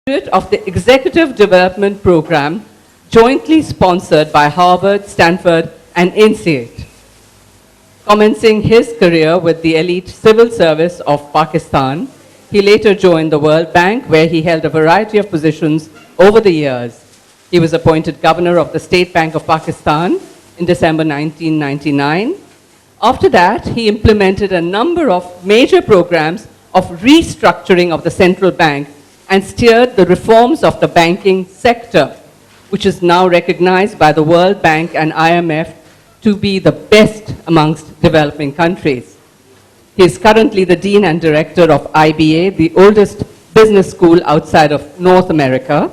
Of the Executive Development Program, jointly sponsored by Harvard, Stanford, and INSEAD. Commencing his career with the elite civil service of Pakistan, he later joined the World Bank, where he held a variety of positions over the years. He was appointed governor of the State Bank of Pakistan in December 1999. After that, he implemented a number of major programs of restructuring of the central bank and steered the reforms of the banking sector, which is now recognized by the World Bank and IMF to be the best amongst developing countries. He is currently the Dean and Director of IBA, the oldest business school outside of North America.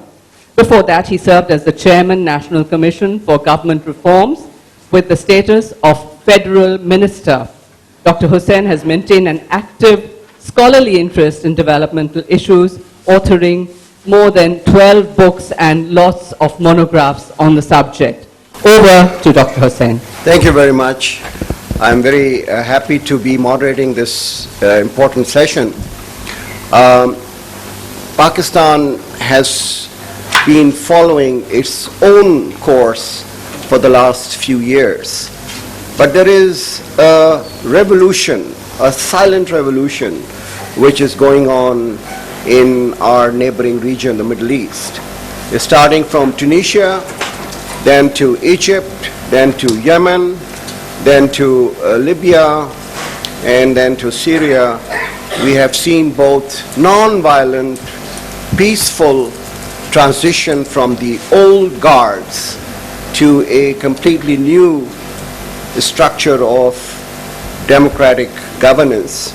Before that, he served as the Chairman, National Commission for Government Reforms with the status of Federal Minister. Dr. Hussain has maintained an active scholarly interest in developmental issues, authoring more than 12 books and lots of monographs on the subject. Over to Dr. Hussain. Thank you very much. I'm very happy to be moderating this important session. Pakistan has been following its own course for the last few years. But there is a revolution, a silent revolution, which is going on in our neighboring region, the Middle East. Starting from Tunisia, then to Egypt, then to Yemen, then to Libya, and then to Syria. We have seen both non-violent, peaceful transition from the old guards to a completely new structure of democratic governance.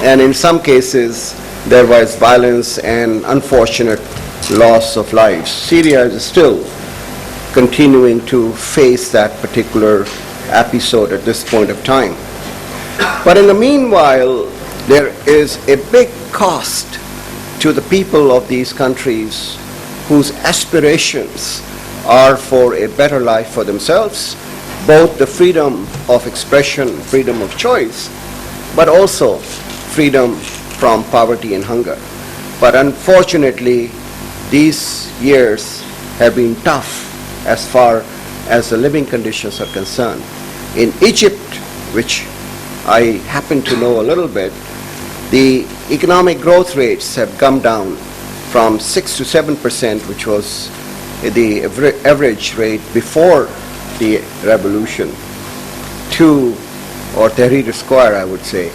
And in some cases, there was violence and unfortunate loss of lives. Syria is still continuing to face that particular episode at this point of time. But in the meanwhile, there is a big cost to the people of these countries whose aspirations are for a better life for themselves, both the freedom of expression, freedom of choice, but also freedom from poverty and hunger. But unfortunately, these years have been tough as far as the living conditions are concerned. In Egypt, which I happen to know a little bit, the economic growth rates have come down from 6 to 7%, which was the average rate before the revolution, to, or Tahrir Square, I would say,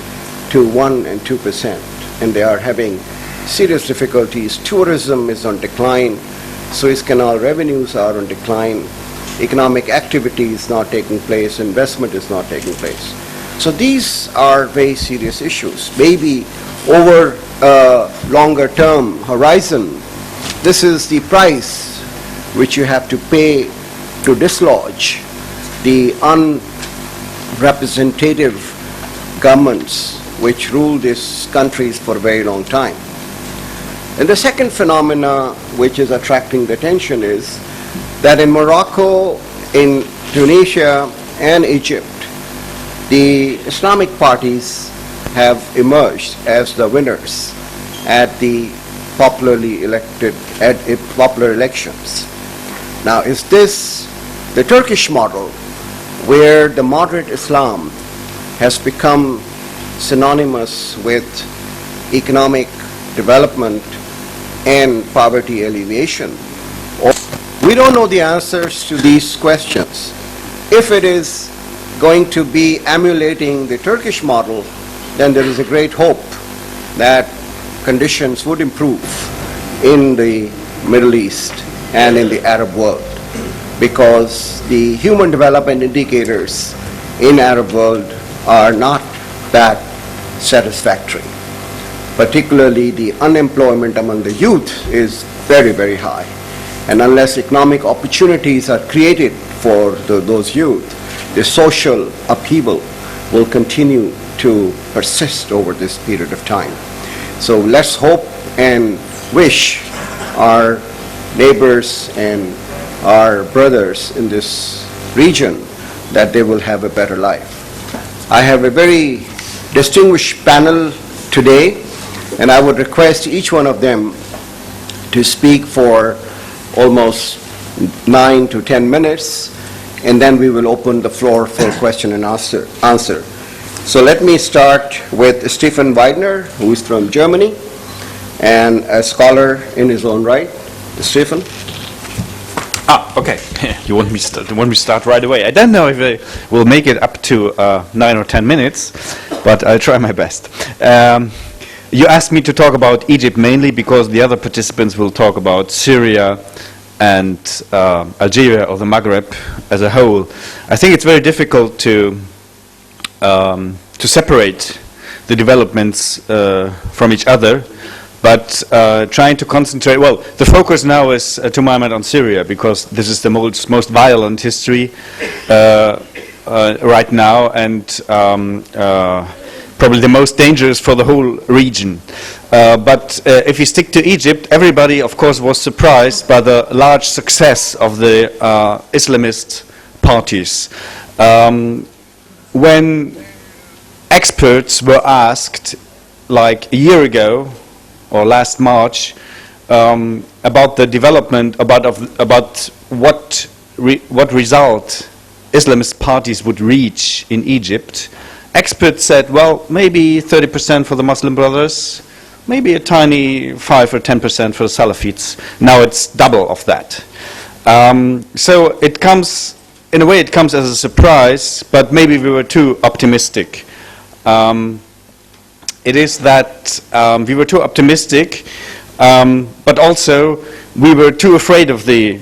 to 1 and 2%. And they are having serious difficulties. Tourism is on decline. Suez Canal revenues are on decline. Economic activity is not taking place. Investment is not taking place. So these are very serious issues. Maybe over a longer term horizon, this is the price which you have to pay to dislodge the unrepresentative governments which rule these countries for a very long time. And the second phenomena which is attracting the attention is that in Morocco, in Tunisia, and Egypt, the Islamic parties have emerged as the winners at the popular elections. Now, is this the Turkish model, where the moderate Islam has become synonymous with economic development and poverty alleviation? We don't know the answers to these questions. If it is going to be emulating the Turkish model, then there is a great hope that conditions would improve in the Middle East and in the Arab world, because the human development indicators in Arab world are not that satisfactory. Particularly the unemployment among the youth is very, very high. And unless economic opportunities are created for those youth, the social upheaval will continue to persist over this period of time. So let's hope and wish our neighbors and our brothers in this region that they will have a better life. I have a very distinguished panel today, and I would request each one of them to speak for almost 9 to 10 minutes, and then we will open the floor for question and answer. So let me start with Stefan Weidner, who is from Germany and a scholar in his own right. Stefan? Okay. You want me to start right away? I don't know if I will make it up to 9 or 10 minutes, but I'll try my best. You asked me to talk about Egypt mainly because the other participants will talk about Syria and Algeria or the Maghreb as a whole. I think it's very difficult to separate the developments from each other, but trying to concentrate, well, the focus now is, to my mind, on Syria, because this is the most violent history right now, and probably the most dangerous for the whole region. But if you stick to Egypt, everybody, of course, was surprised by the large success of the Islamist parties. When experts were asked, like a year ago, or last March, about the development, about what result Islamist parties would reach in Egypt, experts said, well, maybe 30% for the Muslim Brothers, maybe a tiny 5 or 10% for the Salafites. Now it's double of that. So it comes, in a way, it comes as a surprise, but maybe we were too optimistic. It is that we were too optimistic, but also we were too afraid of the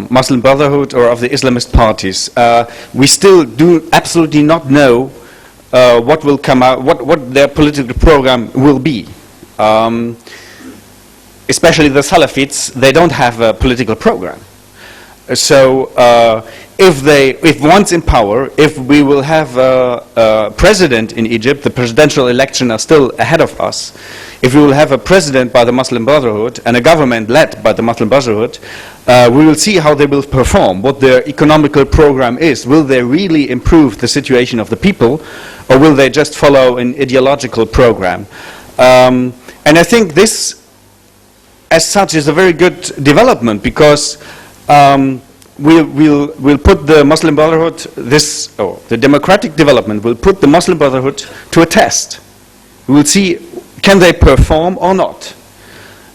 Muslim Brotherhood or of the Islamist parties. We still do absolutely not know what will come out, what their political program will be. Especially the Salafites, they don't have a political program. So if once in power, if we will have a president in Egypt, the presidential elections are still ahead of us. If we will have a president by the Muslim Brotherhood and a government led by the Muslim Brotherhood, we will see how they will perform, what their economical program is. Will they really improve the situation of the people, or will they just follow an ideological program? And I think this, as such, is a very good development, because we'll put the Muslim Brotherhood, the democratic development will put the Muslim Brotherhood to a test. We will see, can they perform or not?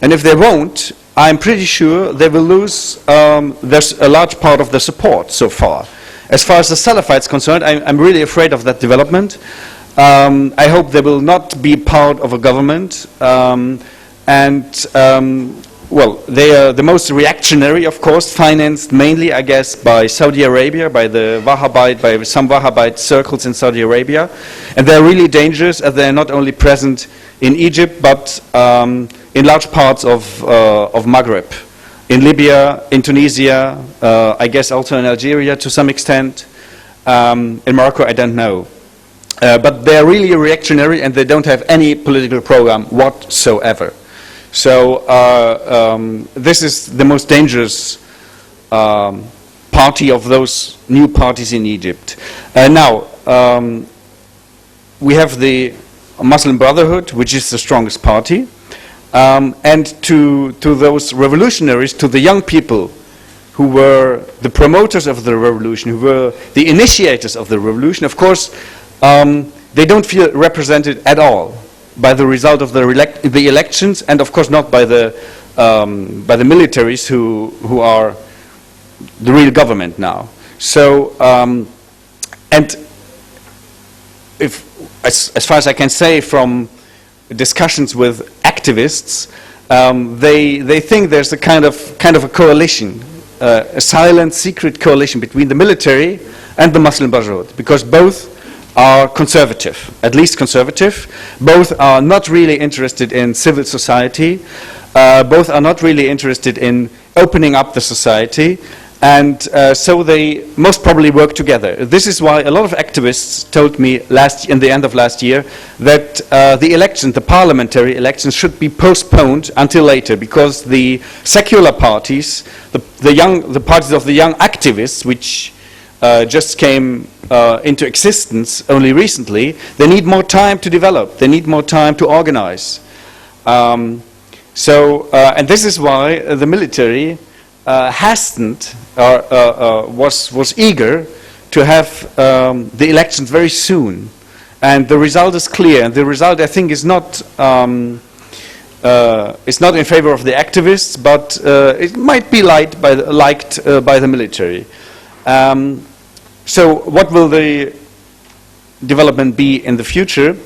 And if they won't, I'm pretty sure they will lose there's a large part of the support so far. As far as the Salafites concerned, I'm really afraid of that development. I hope they will not be part of a government, well, they are the most reactionary, of course, financed mainly, I guess, by Saudi Arabia, by some Wahhabite circles in Saudi Arabia. And they're really dangerous, as they're not only present in Egypt, but in large parts of Maghreb. In Libya, in Tunisia, I guess also in Algeria to some extent. In Morocco, I don't know. But they're really reactionary, and they don't have any political program whatsoever. So this is the most dangerous party of those new parties in Egypt. Now, we have the Muslim Brotherhood, which is the strongest party, and to those revolutionaries, to the young people who were the promoters of the revolution, who were the initiators of the revolution, of course, they don't feel represented at all by the result of the elections, and of course not by the militaries who are the real government now. So, and if as far as I can say from discussions with activists, they think there's a kind of a coalition, a silent, secret coalition between the military and the Muslim Brotherhood, because both are conservative, at least conservative. Both are not really interested in civil society. Both are not really interested in opening up the society. And so they most probably work together. This is why a lot of activists told me in the end of last year that the parliamentary elections should be postponed until later, because the secular parties, the parties of the young activists, which just came into existence only recently, they need more time to develop. They need more time to organize. So, and this is why the military hastened or was eager to have the elections very soon. And the result is clear. And the result, I think, is not in favor of the activists, but it might be liked by the military. So what will the development be in the future?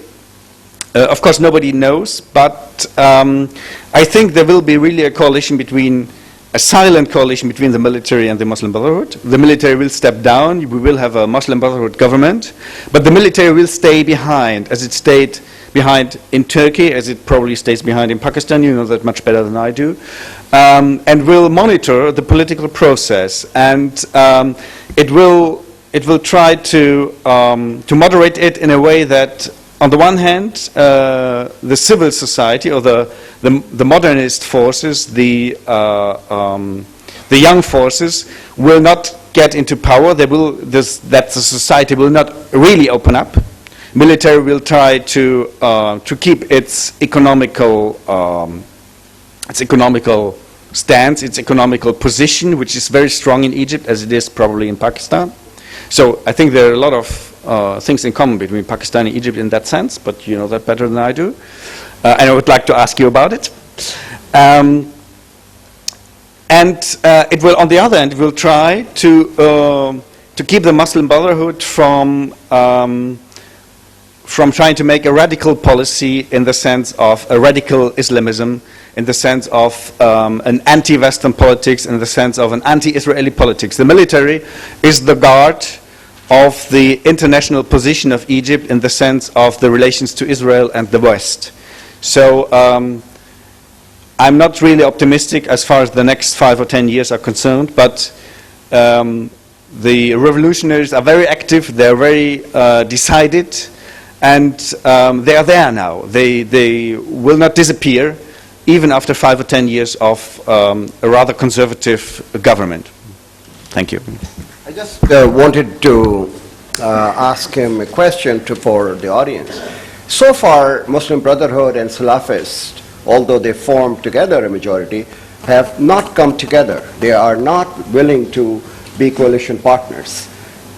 Of course, nobody knows, but I think there will be really a silent coalition between the military and the Muslim Brotherhood. The military will step down, we will have a Muslim Brotherhood government, but the military will stay behind, as it stayed behind in Turkey, as it probably stays behind in Pakistan, you know that much better than I do, and will monitor the political process, and it will try to moderate it in a way that, on the one hand, the civil society or the modernist forces, the young forces, will not get into power. That the society will not really open up. Military will try to keep its economical stance, its economical position, which is very strong in Egypt, as it is probably in Pakistan. So I think there are a lot of things in common between Pakistan and Egypt in that sense, but you know that better than I do. And I would like to ask you about it. And it will, on the other hand, will try to keep the Muslim Brotherhood from trying to make a radical policy in the sense of a radical Islamism, in the sense of an anti-Western politics, in the sense of an anti-Israeli politics. The military is the guard of the international position of Egypt in the sense of the relations to Israel and the West. So I'm not really optimistic as far as the next 5 or 10 years are concerned, but the revolutionaries are very active, they're very decided, and they are there now. They will not disappear, even after 5 or 10 years of a rather conservative government. Thank you. I just wanted to ask him a question for the audience. So far, Muslim Brotherhood and Salafists, although they formed together a majority, have not come together. They are not willing to be coalition partners.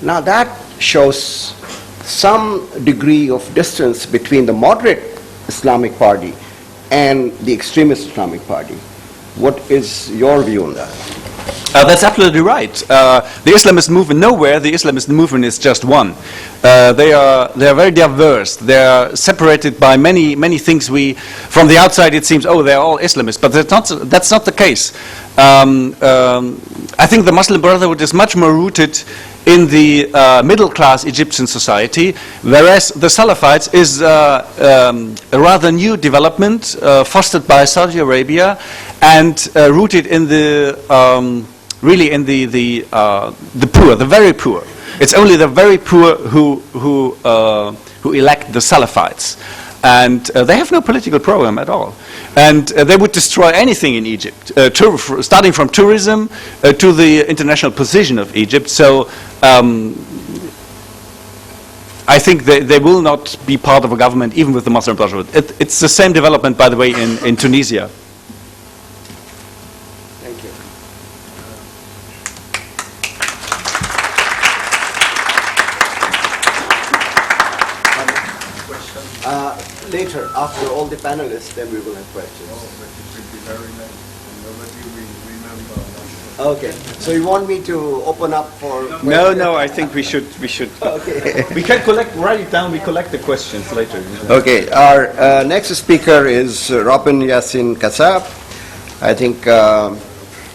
Now that shows some degree of distance between the moderate Islamic Party and the extremist Islamic Party. What is your view on that? That's absolutely right. The Islamist movement, nowhere the Islamist movement is just one. They are very diverse. They are separated by many things. From the outside it seems, oh, they're all Islamists, but that's not the case. I think the Muslim Brotherhood is much more rooted in the middle-class Egyptian society, whereas the Salafites is a rather new development fostered by Saudi Arabia and rooted in the really in the poor, the very poor. It's only the very poor who elect the Salafites, and they have no political program at all. And they would destroy anything in Egypt, starting from tourism to the international position of Egypt. So I think they will not be part of a government, even with the Muslim Brotherhood. It's the same development, by the way, in Tunisia. Thank you. Later, after all the panelists, then we will have questions. Okay, so you want me to open up for questions? No, I think we should. Okay. We can write it down, we collect the questions later. Okay, our next speaker is Robin Yassin Kassab. I think the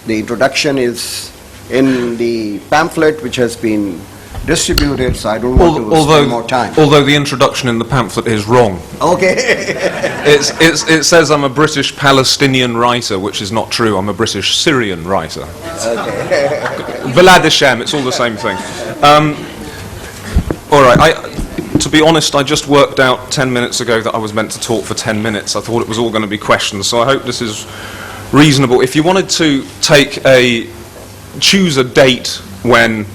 introduction is in the pamphlet which has been distributed, so I don't want to spend more time. Although the introduction in the pamphlet is wrong. Okay. It says I'm a British Palestinian writer, which is not true. I'm a British Syrian writer. Okay. Vlad Hashem, it's all the same thing. All right, to be honest, I just worked out 10 minutes ago that I was meant to talk for 10 minutes. I thought it was all going to be questions, so I hope this is reasonable. If you wanted to choose a date when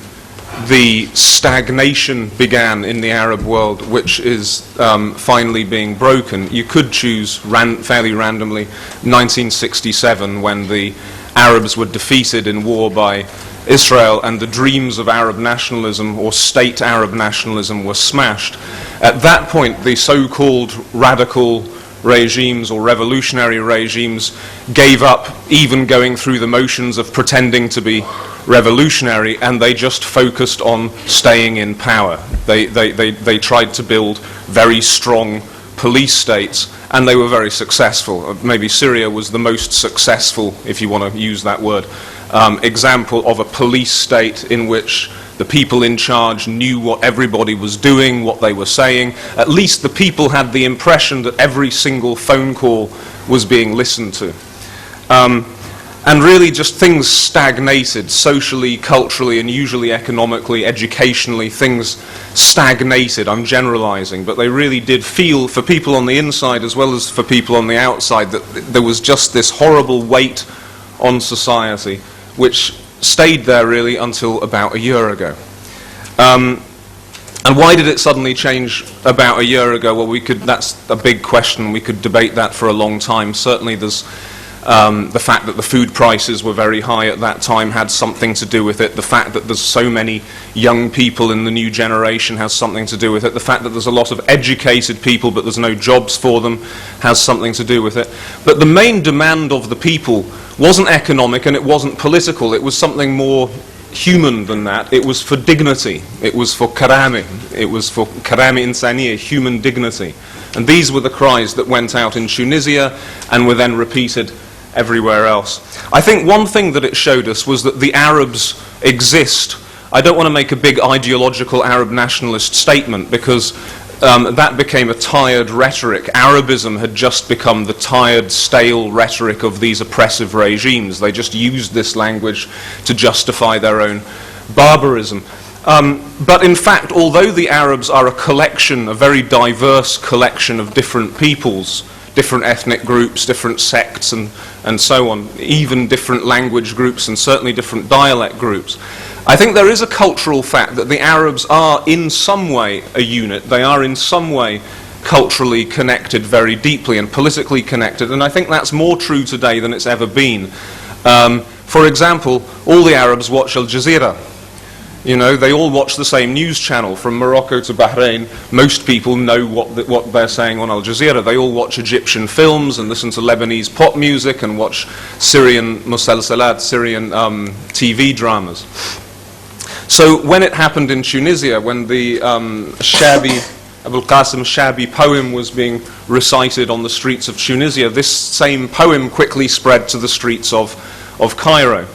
the stagnation began in the Arab world, which is finally being broken. You could choose fairly randomly 1967, when the Arabs were defeated in war by Israel and the dreams of Arab nationalism or state Arab nationalism were smashed. At that point, the so-called radical regimes or revolutionary regimes gave up even going through the motions of pretending to be revolutionary, and they just focused on staying in power. They tried to build very strong police states, and they were very successful. Maybe Syria was the most successful, if you want to use that word, example of a police state in which the people in charge knew what everybody was doing, what they were saying. At least the people had the impression that every single phone call was being listened to. And really just things stagnated, socially, culturally, and usually economically, educationally, things stagnated. I'm generalizing, but they really did feel, for people on the inside as well as for people on the outside, that there was just this horrible weight on society, which stayed there really until about a year ago. And why did it suddenly change about a year ago? Well, that's a big question. We could debate that for a long time. Certainly there's the fact that the food prices were very high at that time had something to do with it. The fact that there's so many young people in the new generation has something to do with it. The fact that there's a lot of educated people but there's no jobs for them has something to do with it. But the main demand of the people wasn't economic and it wasn't political. It was something more human than that. It was for dignity. It was for karami. It was for karami insaniya, human dignity. And these were the cries that went out in Tunisia and were then repeated everywhere else. I think one thing that it showed us was that the Arabs exist. I don't want to make a big ideological Arab nationalist statement, because that became a tired rhetoric. Arabism had just become the tired, stale rhetoric of these oppressive regimes. They just used this language to justify their own barbarism. But in fact, although the Arabs are a collection, a very diverse collection of different peoples, different ethnic groups, different sects and so on, even different language groups and certainly different dialect groups, I think there is a cultural fact that the Arabs are in some way a unit. They are in some way culturally connected very deeply and politically connected, and I think that's more true today than it's ever been. For example, all the Arabs watch Al Jazeera. You know, they all watch the same news channel from Morocco to Bahrain. Most people know what they're saying on Al Jazeera. They all watch Egyptian films and listen to Lebanese pop music and watch Syrian musalsalat, Syrian TV dramas. So when it happened in Tunisia, when the Abul Qasim Shabi poem was being recited on the streets of Tunisia, this same poem quickly spread to the streets of Cairo.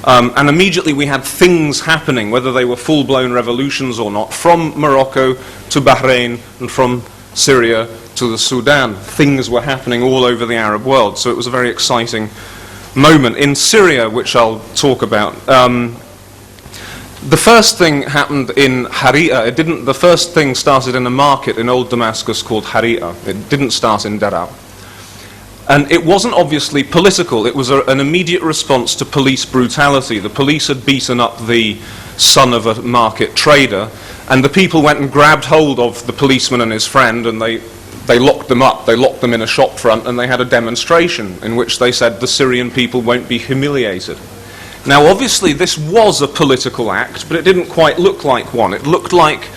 And immediately we had things happening, whether they were full-blown revolutions or not, from Morocco to Bahrain and from Syria to the Sudan. Things were happening all over the Arab world, so it was a very exciting moment. In Syria, which I'll talk about, the first thing happened in Harira. The first thing started in a market in old Damascus called Harira. It didn't start in Daraa. And it wasn't obviously political. It was an immediate response to police brutality. The police had beaten up the son of a market trader, and the people went and grabbed hold of the policeman and his friend, and they locked them up. They locked them in a shop front, and they had a demonstration in which they said the Syrian people won't be humiliated. Now, obviously, this was a political act, but it didn't quite look like one. It looked like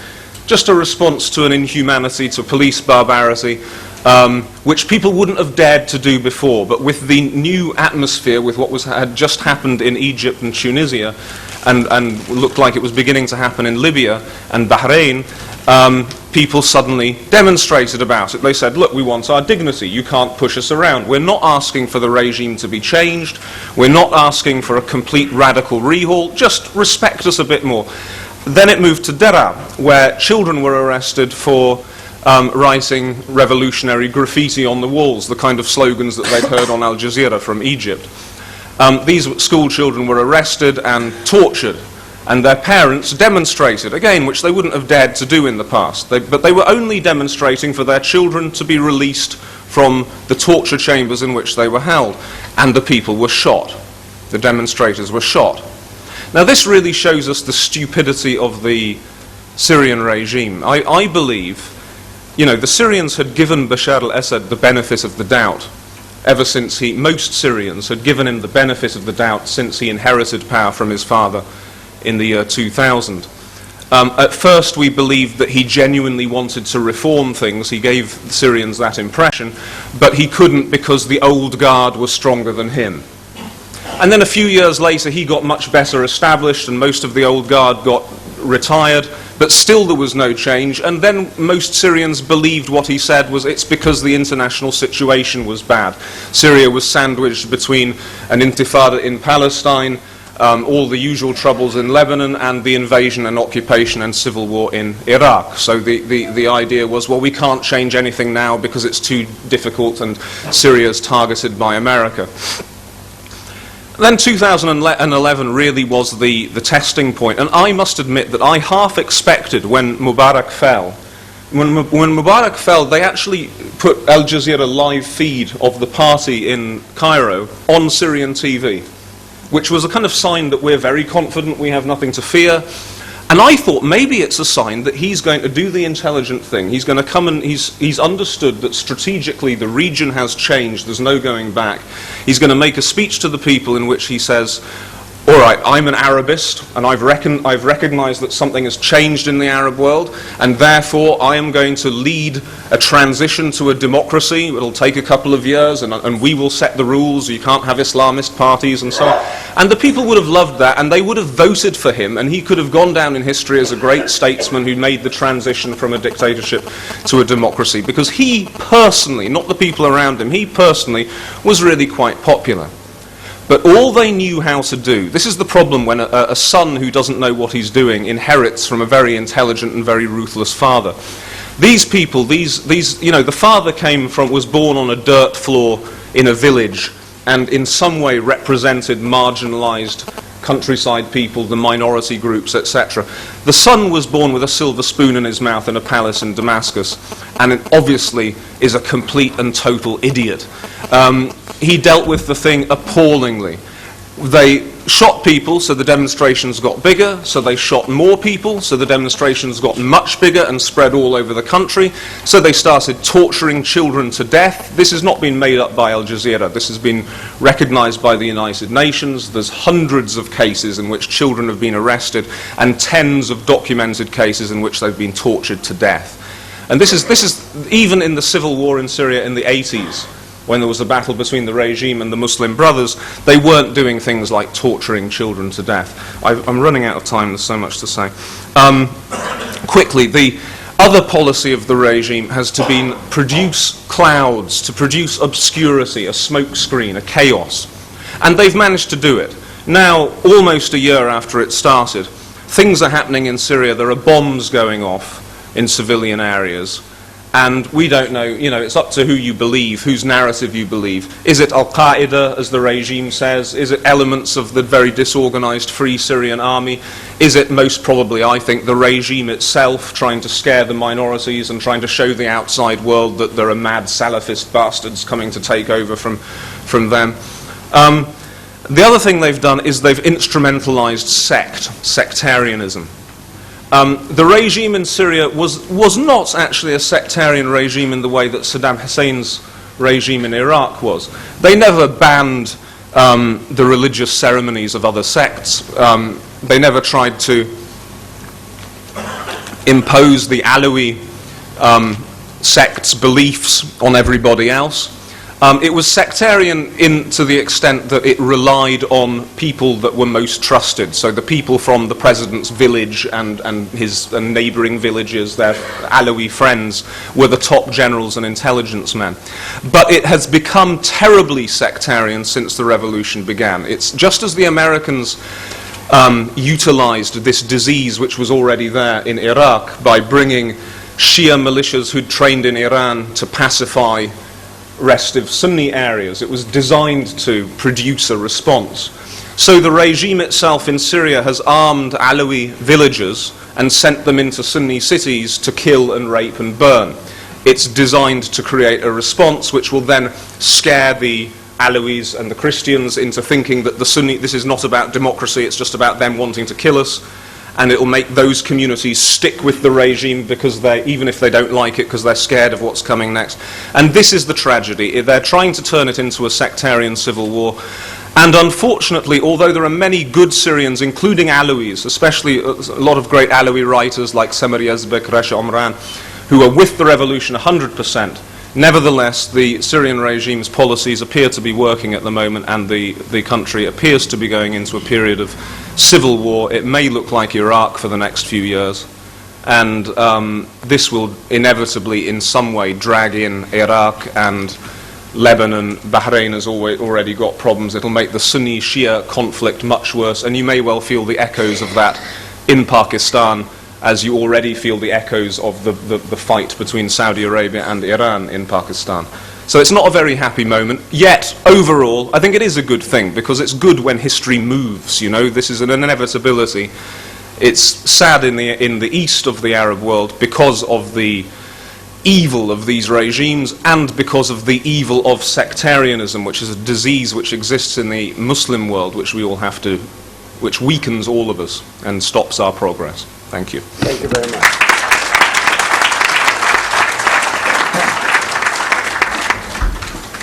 just a response to an inhumanity, to police barbarity, which people wouldn't have dared to do before. But with the new atmosphere, with what had just happened in Egypt and Tunisia, and looked like it was beginning to happen in Libya and Bahrain, people suddenly demonstrated about it. They said, look, we want our dignity. You can't push us around. We're not asking for the regime to be changed. We're not asking for a complete radical rehaul. Just respect us a bit more. Then it moved to Daraa, where children were arrested for writing revolutionary graffiti on the walls, the kind of slogans that they'd heard on Al Jazeera from Egypt. These school children were arrested and tortured, and their parents demonstrated, again, which they wouldn't have dared to do in the past. But they were only demonstrating for their children to be released from the torture chambers in which they were held. And the people were shot. The demonstrators were shot. Now this really shows us the stupidity of the Syrian regime. I believe, you know, the Syrians had given Bashar al-Assad the benefit of the doubt ever since most Syrians had given him the benefit of the doubt since he inherited power from his father in the year 2000. At first we believed that he genuinely wanted to reform things. He gave the Syrians that impression, but he couldn't because the old guard was stronger than him. And then a few years later he got much better established and most of the old guard got retired, but still there was no change. And then most Syrians believed what he said was it's because the international situation was bad. Syria was sandwiched between an intifada in Palestine, all the usual troubles in Lebanon, and the invasion and occupation and civil war in Iraq. So the idea was, well, we can't change anything now because it's too difficult and Syria's targeted by America. Then 2011 really was the testing point, and I must admit that I half expected when Mubarak fell. When Mubarak fell, they actually put Al Jazeera live feed of the party in Cairo on Syrian TV, which was a kind of sign that we're very confident, we have nothing to fear. And I thought maybe it's a sign that he's going to do the intelligent thing. He's going to come and he's understood that strategically the region has changed, there's no going back. He's going to make a speech to the people in which he says, all right, I'm an Arabist, and I've recognized that something has changed in the Arab world, and therefore I am going to lead a transition to a democracy. It'll take a couple of years, and we will set the rules. You can't have Islamist parties and so on. And the people would have loved that, and they would have voted for him, and he could have gone down in history as a great statesman who made the transition from a dictatorship to a democracy, because he personally, not the people around him, he personally was really quite popular. But all they knew how to do, this is the problem when a son who doesn't know what he's doing inherits from a very intelligent and very ruthless father. These people, you know, the father was born on a dirt floor in a village and in some way represented marginalized countryside people, the minority groups, etc. The son was born with a silver spoon in his mouth in a palace in Damascus, and it obviously is a complete and total idiot. He dealt with the thing appallingly. They shot people, so the demonstrations got bigger, so they shot more people, so the demonstrations got much bigger and spread all over the country, so they started torturing children to death. This has not been made up by Al Jazeera, this has been recognized by the United Nations. There's hundreds of cases in which children have been arrested and tens of documented cases in which they've been tortured to death. And this is even in the civil war in Syria in the 80s, when there was a battle between the regime and the Muslim Brothers, they weren't doing things like torturing children to death. I'm running out of time, there's so much to say. Quickly, the other policy of the regime has to be produce clouds, to produce obscurity, a smokescreen, a chaos. And they've managed to do it. Now, almost a year after it started, things are happening in Syria. There are bombs going off in civilian areas. And we don't know, you know, it's up to who you believe, whose narrative you believe. Is it Al-Qaeda, as the regime says? Is it elements of the very disorganized Free Syrian Army? Is it most probably, I think, the regime itself trying to scare the minorities and trying to show the outside world that there are mad Salafist bastards coming to take over from them? The other thing they've done is they've instrumentalized sectarianism. The regime in Syria was not actually a sectarian regime in the way that Saddam Hussein's regime in Iraq was. They never banned the religious ceremonies of other sects. They never tried to impose the Alawi sect's beliefs on everybody else. It was sectarian to the extent that it relied on people that were most trusted. So the people from the president's village and his neighboring villages, their Alawi friends, were the top generals and intelligence men. But it has become terribly sectarian since the revolution began. It's just as the Americans utilized this disease which was already there in Iraq by bringing Shia militias who'd trained in Iran to pacify restive Sunni areas. It was designed to produce a response. So the regime itself in Syria has armed Alawi villagers and sent them into Sunni cities to kill and rape and burn. It's designed to create a response which will then scare the Alawis and the Christians into thinking that the Sunni, this is not about democracy, it's just about them wanting to kill us, and it will make those communities stick with the regime because even if they don't like it, because they're scared of what's coming next. And this is the tragedy. They're trying to turn it into a sectarian civil war. And unfortunately, although there are many good Syrians, including Alawis, especially a lot of great Alawi writers like Samir Yazbek, Rasha Omran, who are with the revolution 100%, nevertheless, the Syrian regime's policies appear to be working at the moment, and the country appears to be going into a period of civil war. It may look like Iraq for the next few years, and this will inevitably in some way drag in Iraq and Lebanon. Bahrain has already got problems. It'll make the Sunni-Shia conflict much worse, and you may well feel the echoes of that in Pakistan, as you already feel the echoes of the fight between Saudi Arabia and Iran in Pakistan. So it's not a very happy moment, yet overall I think it is a good thing, because it's good when history moves, you know, this is an inevitability. It's sad in the east of the Arab world because of the evil of these regimes and because of the evil of sectarianism, which is a disease which exists in the Muslim world, which which weakens all of us and stops our progress. Thank you. Thank you very much.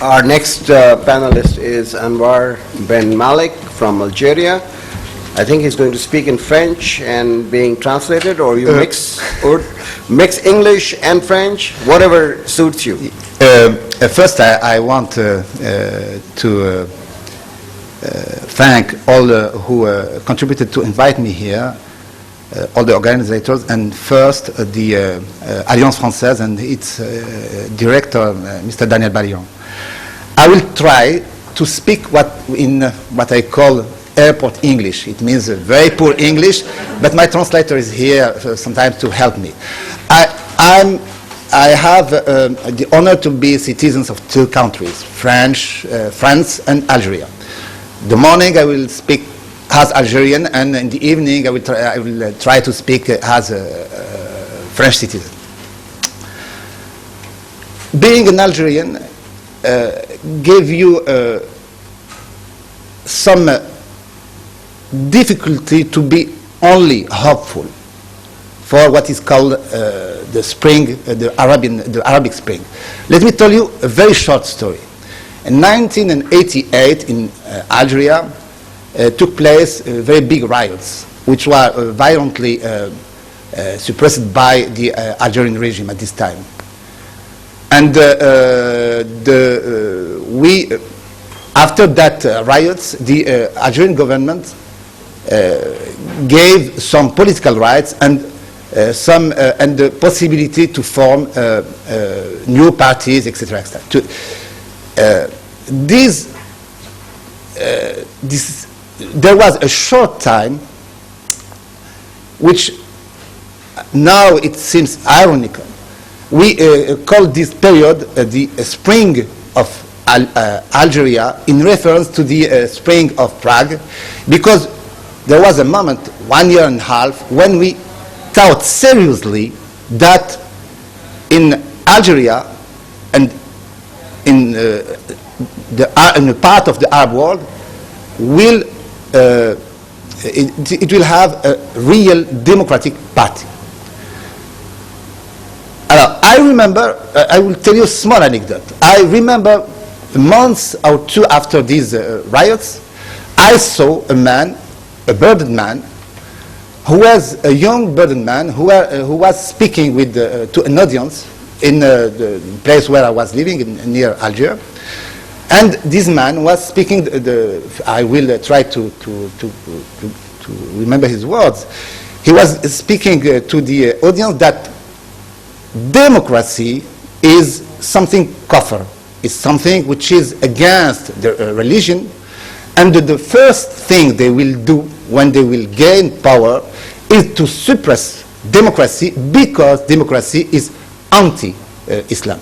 Our next panelist is Anwar Ben Malik from Algeria. I think he's going to speak in French and being translated, or you mix English and French, whatever suits you. First, I want to thank all who contributed to invite me here, all the organizers, and first the Alliance Française and its director, Mr. Daniel Balian. I will try to speak what I call airport English. It means very poor English, but my translator is here sometimes to help me. I have the honor to be citizens of two countries, France and Algeria. The morning I will speak as Algerian, and in the evening I will try to speak as a French citizen. Being an Algerian gave you some difficulty to be only hopeful for what is called the spring, the Arabic Spring. Let me tell you a very short story. In 1988 in Algeria took place very big riots, which were violently suppressed by the Algerian regime at this time. And after that riots, the Algerian government gave some political rights and the possibility to form new parties, etc., etc. There was a short time, which now it seems ironical. We call this period the spring of Algeria in reference to the spring of Prague, because there was a moment, 1 year and a half, when we thought seriously that in Algeria and in a part of the Arab world it will have a real democratic party. I remember, I will tell you a small anecdote. I remember a month or two after these riots, I saw a man, a burdened man, who was a young burdened man who was speaking with to an audience in the place where I was living, near Algiers. And this man was speaking, I will try to remember his words. He was speaking to the audience that democracy is something kafir, is something which is against the religion, and the first thing they will do when they will gain power is to suppress democracy, because democracy is anti-Islam.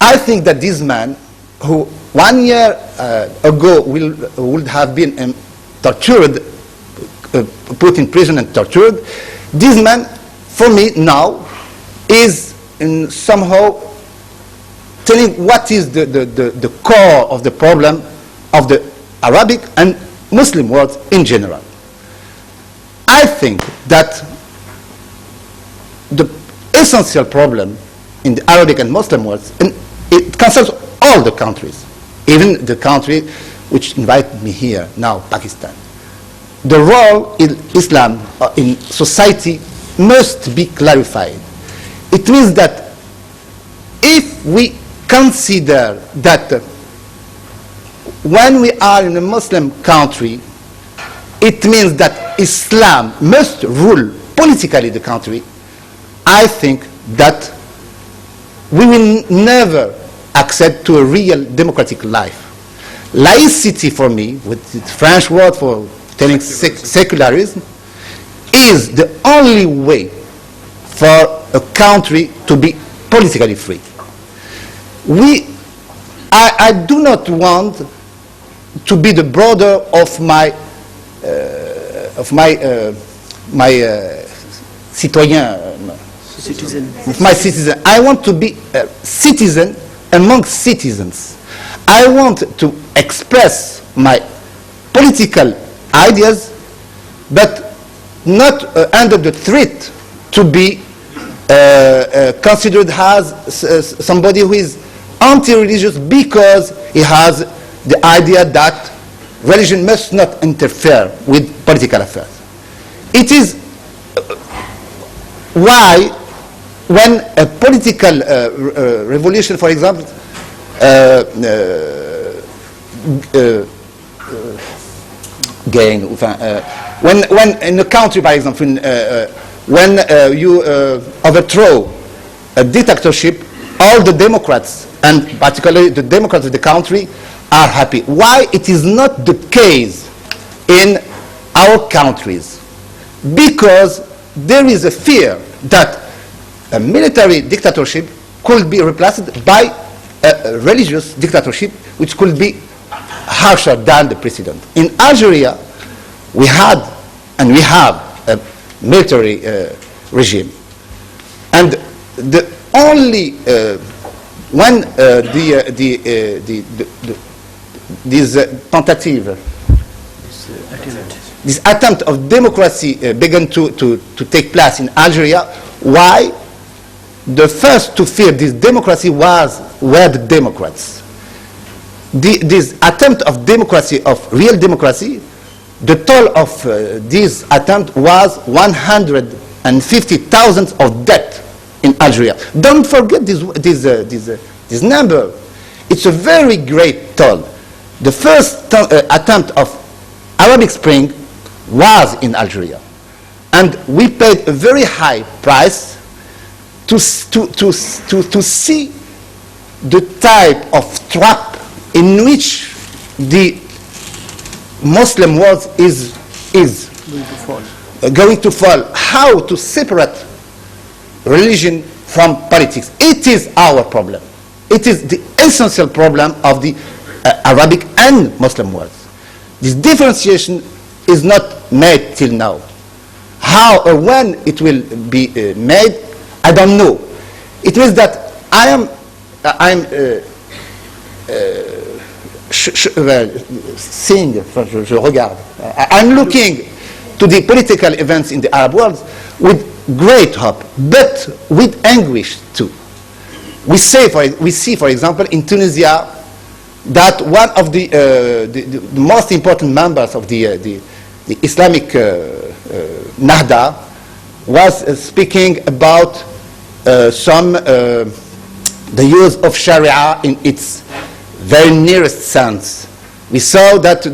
I think that this man, who 1 year ago would have been tortured, put in prison and tortured, this man, for me now, is somehow telling what is the core of the problem of the Arabic and Muslim world in general. I think that the essential problem in the Arabic and Muslim world, and it concerns all the countries, even the country which invited me here now, Pakistan. The role in Islam in society must be clarified. It means that if we consider that when we are in a Muslim country, it means that Islam must rule politically the country, I think that we will never accede to a real democratic life. Laicity for me, with the French word for telling secularism, is the only way for a country to be politically free. I do not want to be the brother of my citizen. I want to be a citizen among citizens. I want to express my political ideas, but not under the threat to be considered as somebody who is anti-religious because he has the idea that religion must not interfere with political affairs. It is why when a political revolution, for example, when in a country, for example, when you overthrow a dictatorship, all the Democrats, and particularly the Democrats of the country, are happy. Why it is not the case in our countries? Because there is a fear that a military dictatorship could be replaced by a religious dictatorship which could be harsher than the precedent. In Algeria, we had and we have a military regime. And the only, when this tentative, this attempt of democracy began to take place in Algeria, why? The first to fear this democracy were the Democrats. This attempt of democracy, of real democracy, the toll of this attempt was 150,000 of death in Algeria. Don't forget this number. It's a very great toll. The first attempt of Arabic Spring was in Algeria. And we paid a very high price to see the type of trap in which the Muslim world is going to fall. How to separate religion from politics. It is our problem. It is the essential problem of the Arabic and Muslim worlds. This differentiation is not made till now. How or when it will be made, I don't know. It means that I'm seeing, je regarde. I'm looking to the political events in the Arab world with great hope, but with anguish too. We see, for example, in Tunisia, that one of the most important members of the Islamic Nahda was speaking about the use of Sharia in its very nearest sense. We saw that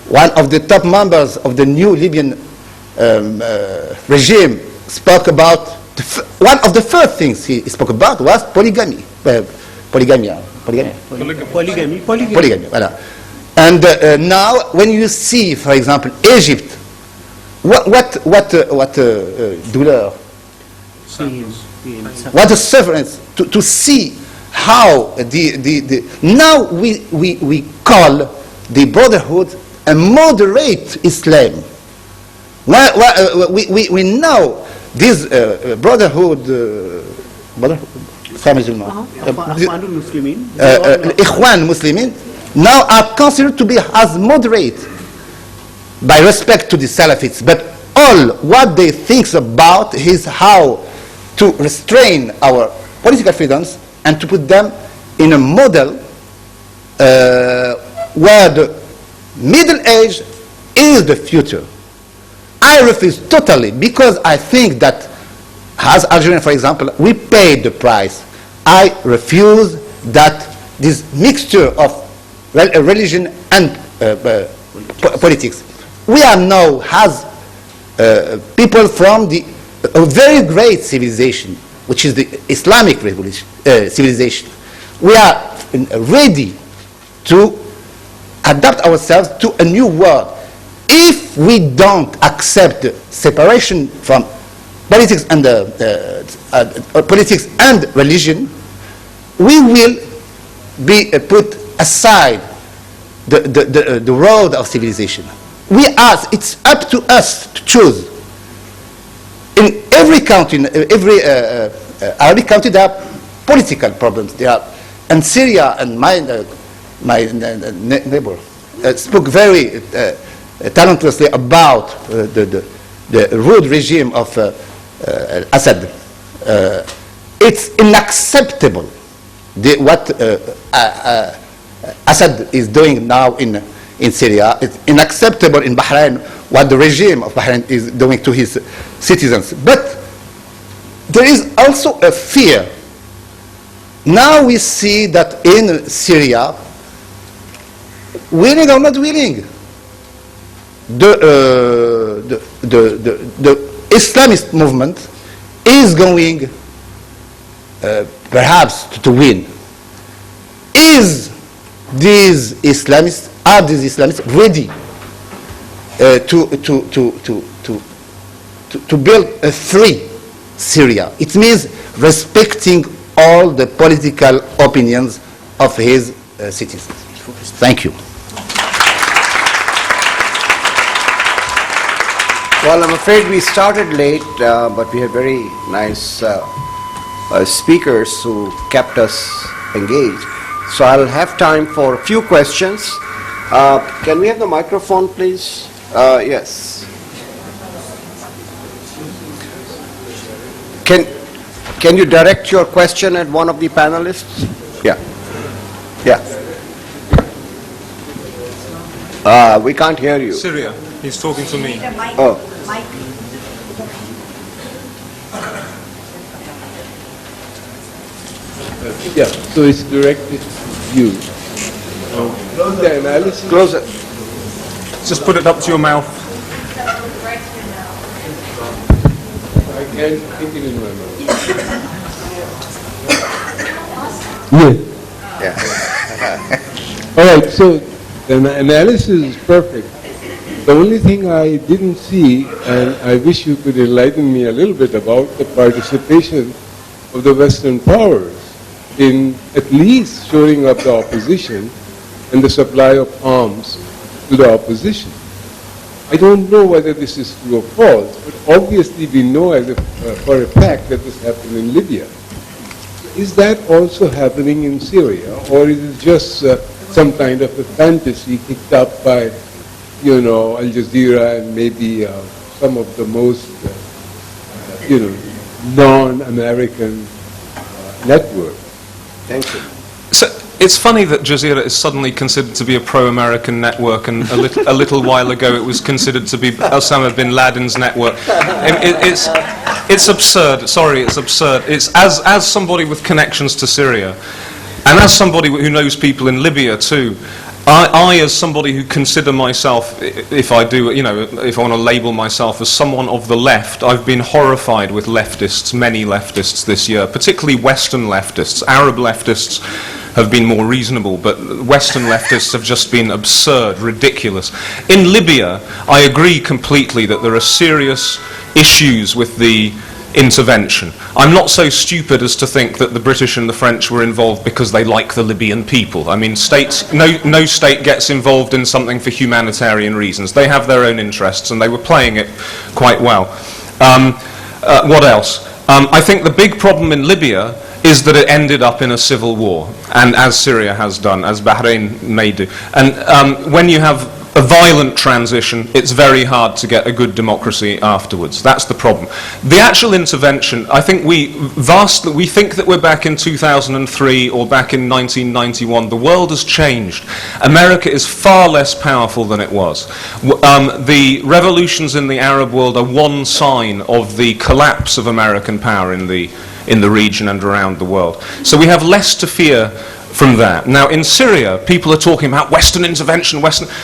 one of the top members of the new Libyan regime spoke about, one of the first things he spoke about was polygamy. Polygamy. Voilà. And now, when you see, for example, Egypt, what douleur, what a sufferance to see how now we call the Brotherhood a moderate Islam. We know this Brotherhood frères musulmans, Ikhwanul Muslimin. Ikhwan Muslimin, now are considered to be as moderate by respect to the Salafists, but all what they think about is how to restrain our political freedoms and to put them in a model where the middle age is the future. I refuse totally, because I think that, as Algerian, for example, we paid the price. I refuse that this mixture of religion and politics. We are now, as people from a very great civilization, which is the Islamic civilization. We are ready to adapt ourselves to a new world. If we don't accept separation from politics and politics and religion, we will be put aside the road of civilization. It's up to us to choose. In every country, in every Arabic country, there are political problems. And Syria, and my neighbor spoke very talentlessly about the rude regime of Assad. It's unacceptable what Assad is doing now in Syria. It's unacceptable in Bahrain what the regime of Bahrain is doing to his citizens. But there is also a fear. Now we see that in Syria, willing or not willing, the Islamist movement is going perhaps to win. Are these Islamists ready to build a free Syria? It means respecting all the political opinions of his citizens. Thank you. Well, I'm afraid we started late, but we had very nice speakers who kept us engaged. So I'll have time for a few questions. Can we have the microphone, please? Yes. Can you direct your question at one of the panelists? Yeah. Yeah. We can't hear you. Syria, he's talking to me. Oh. Yeah, so it's directed to you. The analysis. Close it. Just put it up to your mouth. I can't think it in my mouth. Yeah. All right, so the analysis is perfect. The only thing I didn't see, and I wish you could enlighten me a little bit about, the participation of the Western powers in at least shoring up the opposition and the supply of arms to the opposition. I don't know whether this is true or false, but obviously we know for a fact that this happened in Libya. Is that also happening in Syria, or is it just some kind of a fantasy kicked up by, Al Jazeera and maybe some of the most, non-American networks? Thank you. So it's funny that Jazeera is suddenly considered to be a pro-American network, and a little while ago it was considered to be Osama bin Laden's network. It's absurd. Sorry, it's absurd. It's as somebody with connections to Syria, and as somebody who knows people in Libya too. I, as somebody who consider myself, if I do, if I want to label myself as someone of the left, I've been horrified with leftists, many leftists this year, particularly Western leftists. Arab leftists have been more reasonable, but Western leftists have just been absurd, ridiculous. In Libya, I agree completely that there are serious issues with the intervention. I'm not so stupid as to think that the British and the French were involved because they like the Libyan people. I mean, no state gets involved in something for humanitarian reasons. They have their own interests, and they were playing it quite well. What else? I think the big problem in Libya is that it ended up in a civil war, and as Syria has done, as Bahrain may do. And when you have a violent transition, it's very hard to get a good democracy afterwards. That's the problem. The actual intervention, I think we think that we're back in 2003 or back in 1991. The world has changed. America is far less powerful than it was. The revolutions in the Arab world are one sign of the collapse of American power in the region and around the world. So we have less to fear from that. Now, in Syria, people are talking about Western intervention,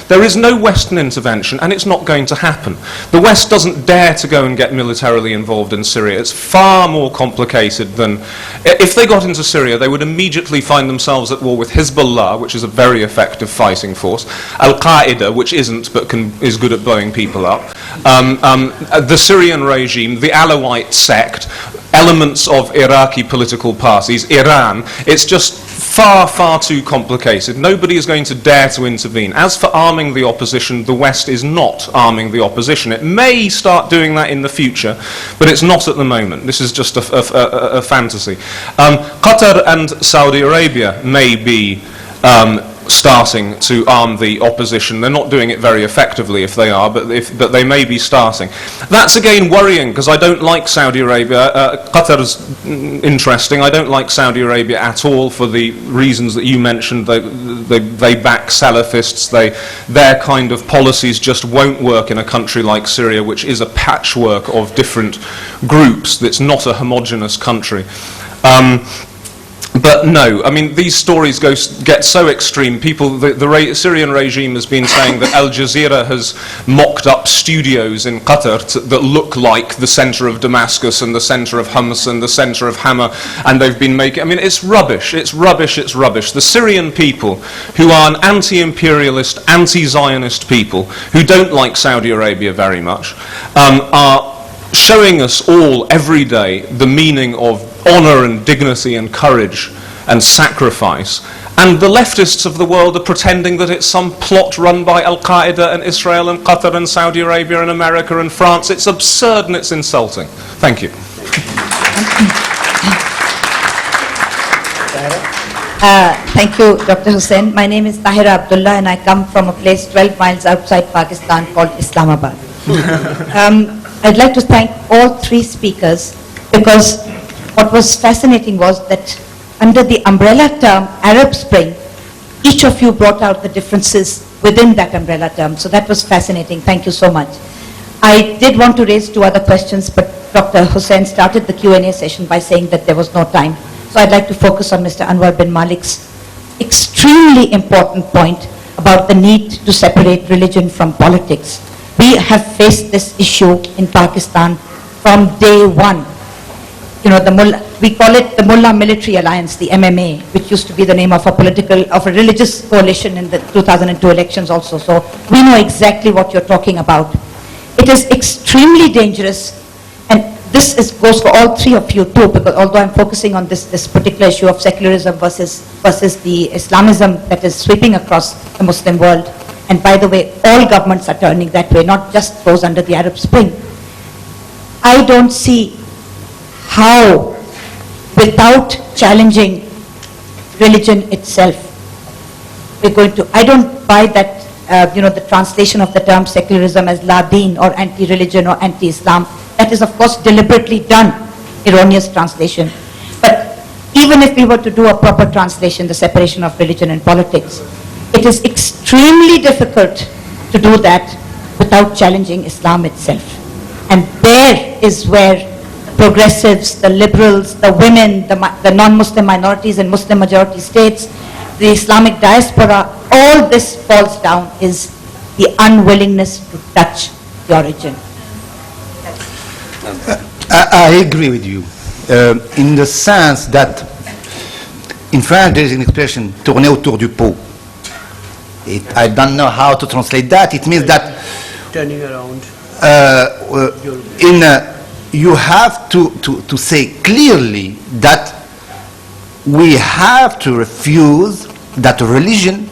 There is no Western intervention, and it's not going to happen. The West doesn't dare to go and get militarily involved in Syria. It's far more complicated than... If they got into Syria, they would immediately find themselves at war with Hezbollah, which is a very effective fighting force, Al-Qaeda, which isn't, but is good at blowing people up, the Syrian regime, the Alawite sect, elements of Iraqi political parties, Iran. It's just far, far too complicated. Nobody is going to dare to intervene. As for arming the opposition, the West is not arming the opposition. It may start doing that in the future, but it's not at the moment. This is just a fantasy. Qatar and Saudi Arabia may be starting to arm the opposition. They're not doing it very effectively if they are, but they may be starting. That's again worrying, because I don't like Saudi Arabia. Qatar's interesting. I don't like Saudi Arabia at all for the reasons that you mentioned. They back Salafists. Their kind of policies just won't work in a country like Syria, which is a patchwork of different groups. It's not a homogeneous country. But no, I mean, these stories get so extreme. The Syrian regime has been saying that Al Jazeera has mocked up studios in Qatar that look like the center of Damascus and the center of Homs and the center of Hama, and they've been making... I mean, it's rubbish, it's rubbish, it's rubbish. The Syrian people, who are an anti-imperialist, anti-Zionist people, who don't like Saudi Arabia very much, are showing us all, every day, the meaning of honor and dignity and courage and sacrifice. And the leftists of the world are pretending that it's some plot run by Al-Qaeda and Israel and Qatar and Saudi Arabia and America and France. It's absurd and it's insulting. Thank you. Thank you, Dr. Hussain. My name is Tahira Abdullah, and I come from a place 12 miles outside Pakistan called Islamabad. I'd like to thank all three speakers, because what was fascinating was that under the umbrella term Arab Spring, each of you brought out the differences within that umbrella term. So that was fascinating. Thank you so much. I did want to raise two other questions, but Dr. Hussain started the Q&A session by saying that there was no time. So I'd like to focus on Mr. Anwar bin Malik's extremely important point about the need to separate religion from politics. We have faced this issue in Pakistan from day one. You know, we call it the Mullah Military Alliance, the MMA, which used to be the name of a religious coalition in the 2002 elections also. So we know exactly what you're talking about. It is extremely dangerous, and this goes for all three of you too, because although I'm focusing on this particular issue of secularism versus the Islamism that is sweeping across the Muslim world, and by the way, all governments are turning that way, not just those under the Arab Spring. I don't see how, without challenging religion itself, we're going to... I don't buy that, the translation of the term secularism as la deen or anti-religion or anti-Islam. That is, of course, deliberately done, erroneous translation. But even if we were to do a proper translation, the separation of religion and politics, it is extremely difficult to do that without challenging Islam itself. And there is where progressives, the liberals, the women, the non-Muslim minorities in Muslim majority states, the Islamic diaspora, all this falls down is the unwillingness to touch the origin. I agree with you in the sense that in French there is an expression, tourner autour du pot. I don't know how to translate that. It means that turning around. You have to say clearly that we have to refuse that religion,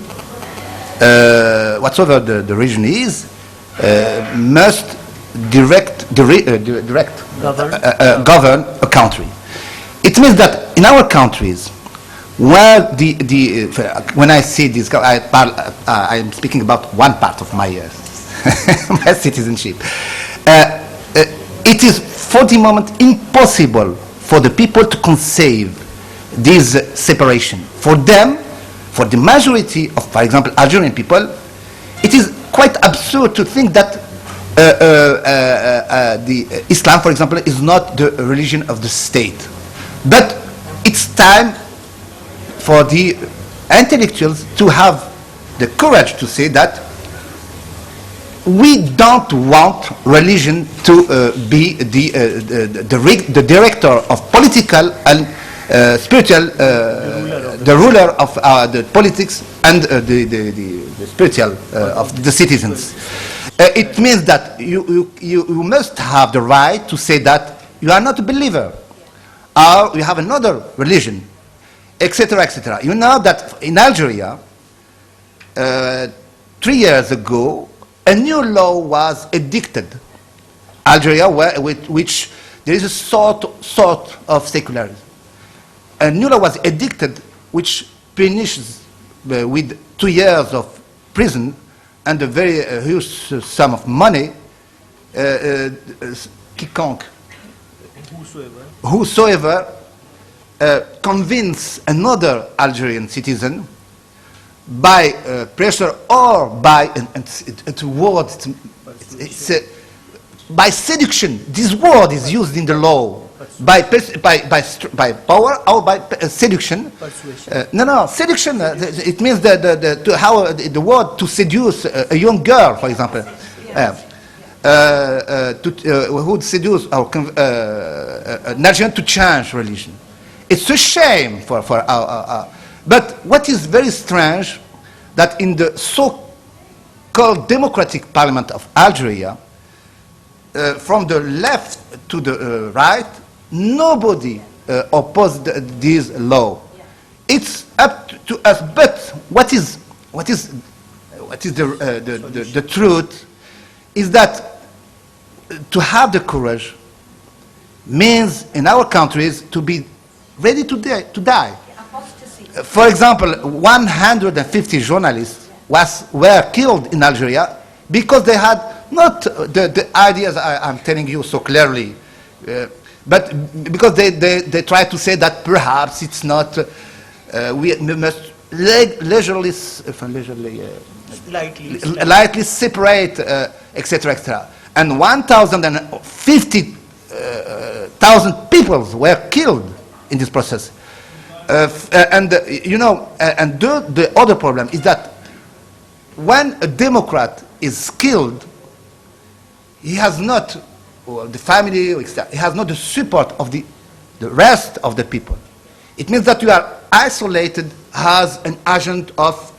whatsoever the religion is, must govern a country. It means that in our countries, where when I see this, I'm speaking about one part of my my citizenship. It is for the moment impossible for the people to conceive this separation. For them, for the majority of, for example, Algerian people, it is quite absurd to think that the Islam, for example, is not the religion of the state. But it's time for the intellectuals to have the courage to say that we don't want religion to be the director of political and spiritual, the ruler of the politics and the spiritual of the citizens. It means that you must have the right to say that you are not a believer, or you have another religion, etc., etc. You know that in Algeria, 3 years ago, a new law was edicted. Algeria, which there is a sort of secularism. A new law was edicted which punishes with 2 years of prison and a very huge sum of money quiconque, whosoever convince another Algerian citizen by pressure or by by seduction. This word is used in the law. By power or by seduction. Seduction. It means the word to seduce a young girl, for example, who would seduce an Algerian to change religion. It's a shame for our. But what is very strange, that in the so-called democratic parliament of Algeria, from the left to the right, nobody opposed this law. It's up to us. But what is the truth is that to have the courage means in our countries to be ready to die. For example, 150 journalists were killed in Algeria because they had not the ideas I'm telling you so clearly, but because they try to say that perhaps it's not, we must lightly separate, etc., etc. And 1,050,000 people were killed in this process. And the other problem is that when a Democrat is killed, he has not, or the family, he has not the support of the rest of the people. It means that you are isolated as an agent of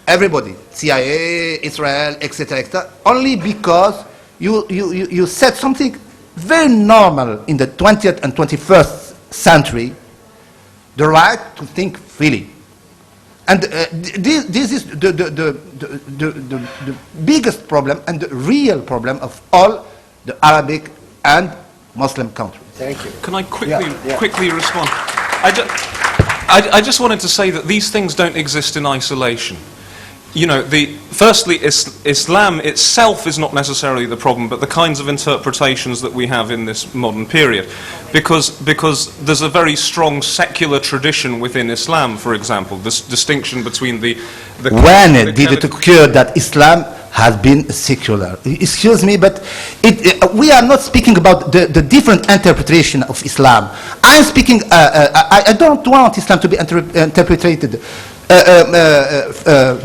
everybody, CIA, Israel, etc., etc., only because you said something very normal in the 20th and 21st century, the right to think freely. And this is the biggest problem and the real problem of all the Arabic and Muslim countries. Thank you. Can I quickly respond? I just wanted to say that these things don't exist in isolation. You know, firstly, Islam itself is not necessarily the problem, but the kinds of interpretations that we have in this modern period. Because there's a very strong secular tradition within Islam, for example, this distinction between the when did it occur that Islam has been secular? Excuse me, but we are not speaking about the different interpretation of Islam. I'm speaking, I don't want Islam to be interpreted.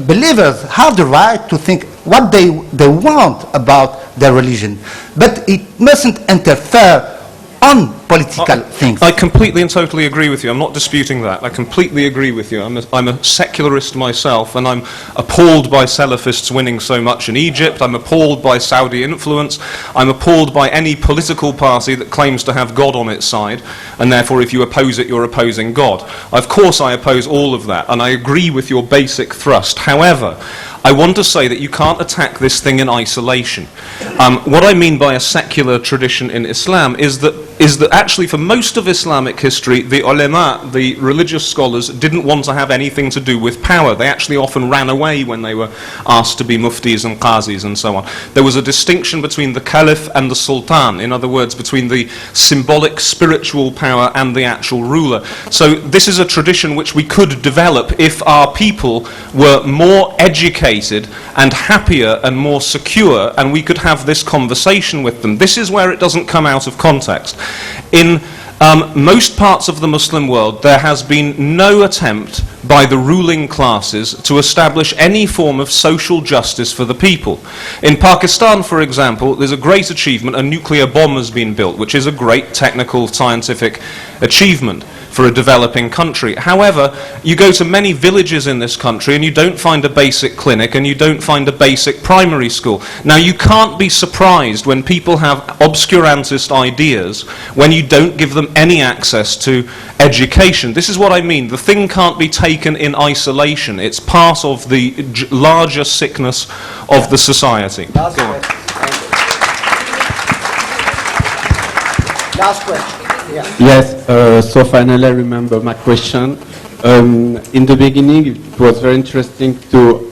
Believers have the right to think what they want about their religion, but it mustn't interfere on political things. I completely and totally agree with you. I'm not disputing that. I completely agree with you. I'm a secularist myself, and I'm appalled by Salafists winning so much in Egypt. I'm appalled by Saudi influence. I'm appalled by any political party that claims to have God on its side, and therefore if you oppose it, you're opposing God. Of course I oppose all of that, and I agree with your basic thrust. However, I want to say that you can't attack this thing in isolation. What I mean by a secular tradition in Islam is that is that actually for most of Islamic history, the ulama, the religious scholars, didn't want to have anything to do with power. They actually often ran away when they were asked to be muftis and qazis and so on. There was a distinction between the caliph and the sultan, in other words, between the symbolic spiritual power and the actual ruler. So this is a tradition which we could develop if our people were more educated and happier and more secure, and we could have this conversation with them. This is where it doesn't come out of context. In most parts of the Muslim world, there has been no attempt by the ruling classes to establish any form of social justice for the people. In Pakistan, for example, there's a great achievement. A nuclear bomb has been built, which is a great technical, scientific achievement for a developing country. However, you go to many villages in this country and you don't find a basic clinic and you don't find a basic primary school. Now, you can't be surprised when people have obscurantist ideas when you don't give them any access to education. This is what I mean. The thing can't be taken in isolation. It's part of the larger sickness of the society. Last question. Thank you. Last question. Yeah. Yes, so finally I remember my question. In the beginning it was very interesting to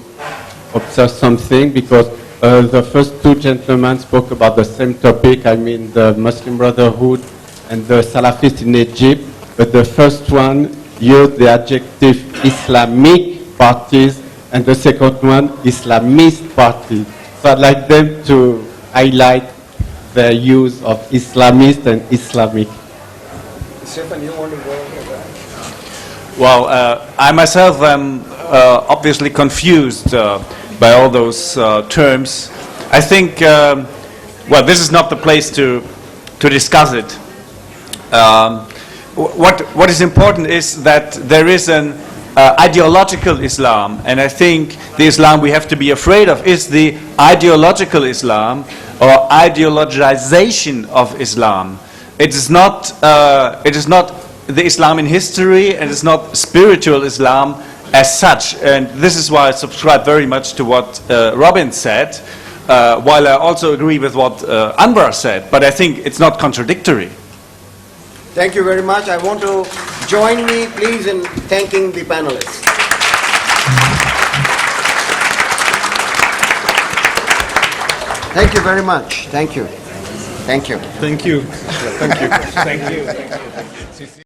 observe something because the first two gentlemen spoke about the same topic, I mean the Muslim Brotherhood and the Salafists in Egypt, but the first one used the adjective Islamic parties and the second one Islamist parties. So I'd like them to highlight their use of Islamist and Islamic. Stefan, you want to go over that? Well, I myself am obviously confused by all those terms. I think, well, this is not the place to discuss it. What is important is that there is an ideological Islam, and I think the Islam we have to be afraid of is the ideological Islam or ideologization of Islam. It is not the Islam in history, and it's not spiritual Islam as such. And this is why I subscribe very much to what Robin said, while I also agree with what Anwar said. But I think it's not contradictory. Thank you very much. I want to join me, please, in thanking the panelists. Thank you very much. Thank you. Thank you. Thank you. Thank you. Thank you.